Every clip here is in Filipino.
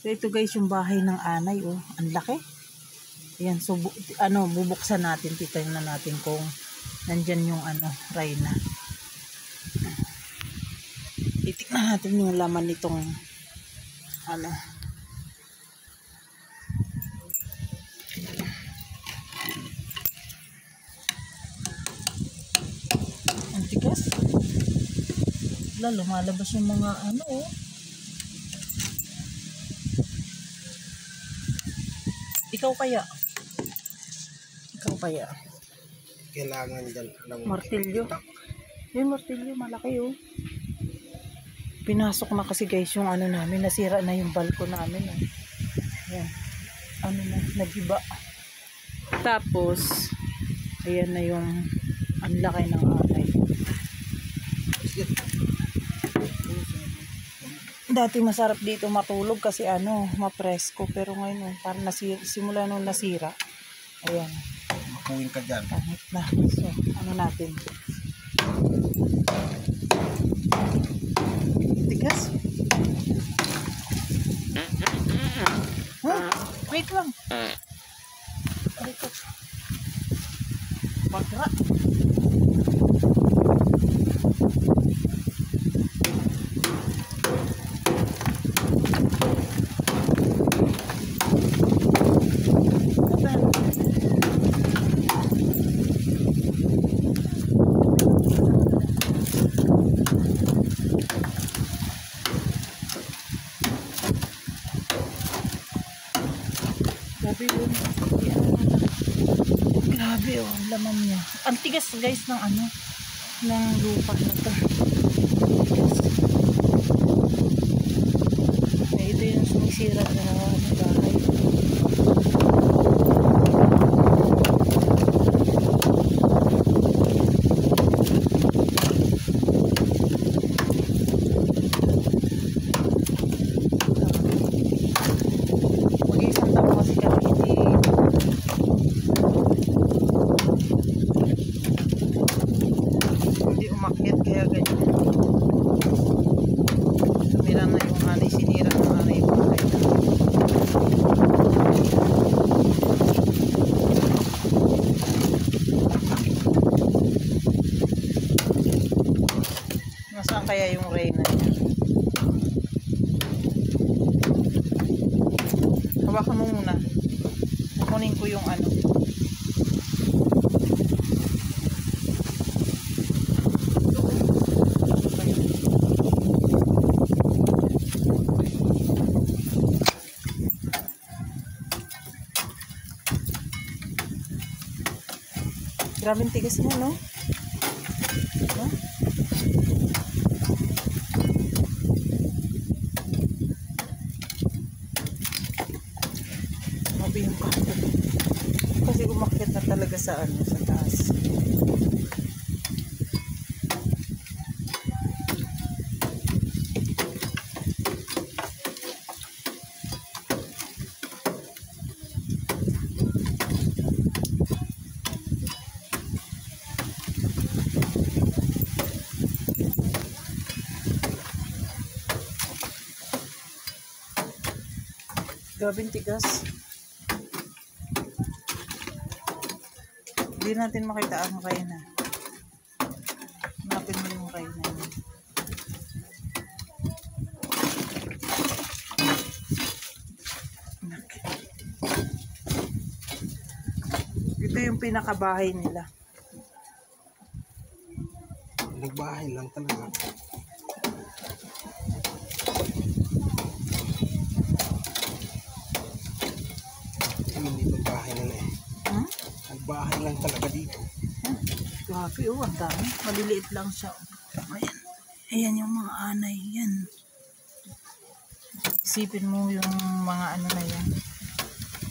So ito guys yung bahay ng anay, oh. Ang laki. Ayan, so bubuksan natin, titingnan natin kung nandyan yung Reyna. Titingnan natin yung laman nitong ang tigas. Lumalabas yung mga oh. Ikaw kaya? Kailangan dyan ng martilyo. Yung martilyo malaki, oh. Pinasok na kasi guys yung namin, nasira na yung balko namin, oh. Ayan. Nagiba. Tapos ayan na yung ang laki ng anay. Dati masarap dito matulog kasi mapresko, pero ngayon parang simula nung nasira. Ayan. Makuwin ka dyan. Pangit na. So, natin? Tigas. Wait lang. Bagra. Grabe, oh, ang laman niya. Ang tigas guys ng ng lupa na to. Ito yung sumisira na bahay. Mag-iisang taon kasi kami hindi umakyat, kaya ganyan. Sumira na yung sinira ng yung bahay. Nasaan kaya yung Reyna niya? Hawakan mo muna. Kukunin ko yung Grabe tigas niya, no? Grabe yung kahoy. Kasi umakyat na talaga sa sa taas. Grabe tigas. Hindi natin makita ang Reyna. Hanapin mo yung Reyna niya. Ito yung pinakabahay nila. Nagbahay lang talaga. Dito bahay nila eh. Nagbahay lang talaga dito. Grabe, oh, ang dami. Maliliit lang siya. Ayan. Ayan yung mga anay. Yan. Isipin mo yung mga na yan.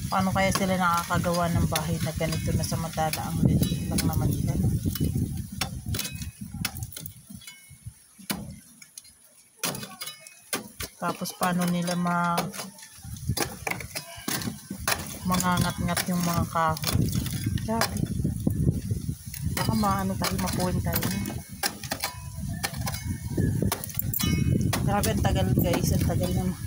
Paano kaya sila nakakagawa ng bahay na ganito na samantala ang liliit lang naman nila. No? Tapos paano nila mangangat-ngat yung mga kahoy. Grabe. Baka mapuwin tayo. Grabe, ang tagal guys. Ang tagal naman.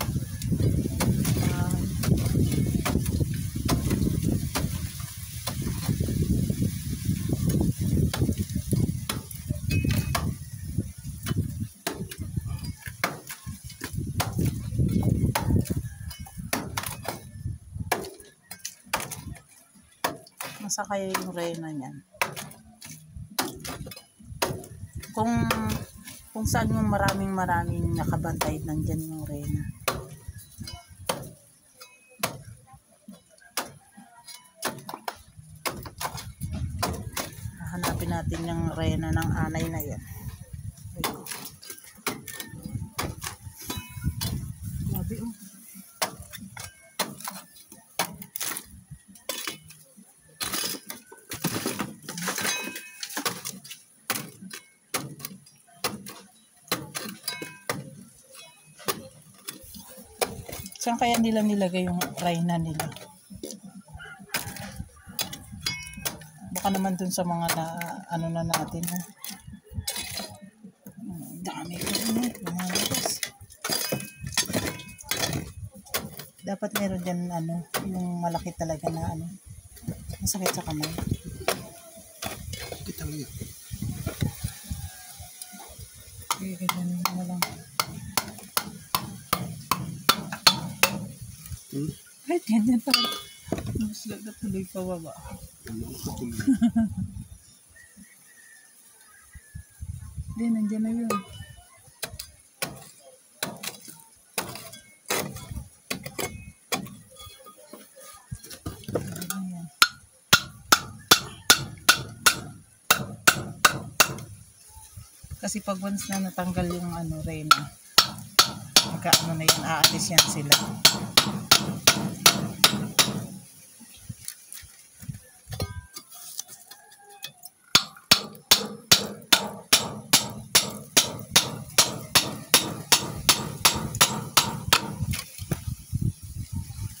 nasa kaya yung reyna niyan. Kung saan yung maraming nakabantay, nandyan yung reyna. Hanapin natin yung reyna ng anay na yan. Ayun. Grabe oh. Saan kaya nila nilagay yung reyna nila? Baka naman dun sa mga ano na natin. Ha? Dami ko lumalabas. Dapat meron dyan yung malaki talaga na masakit sa kamay. Kita mo yun. Okay, ganyan mo lang. Ay, ganyan pa. Mas lang na tuloy pa baba. Hindi, nandiyan na yun. Ayan. Kasi pag once na natanggal yung reyna, magkaano na yun, aalis yan sila.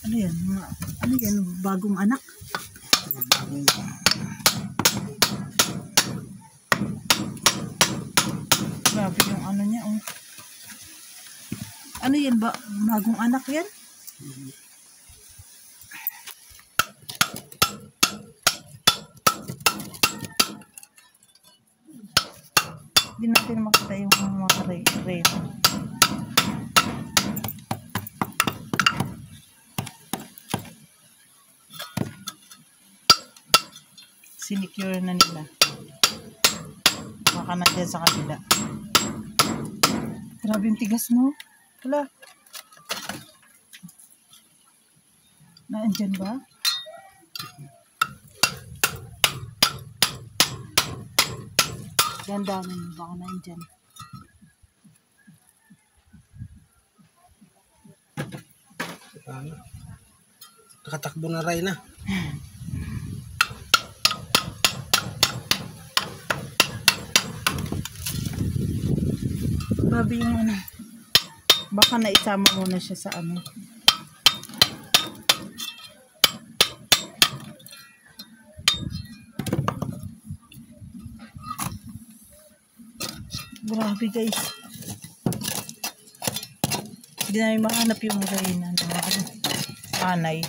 Ano yan? Bagong anak? Grabe yung niya. Oh. Ano yan ba? Bagong anak yan? Hindi natin makita yung mga reyna. Sinicure na nila. Baka nandiyan sa kanila. Grabe yung tigas, no? Wala. Naandyan ba? Dandanan mo. Baka naandyan. Nakatakbo na reyna. Babi yung baka naisama muna siya sa Grabe guys. Hindi namin mahanap yung reyna ng anay.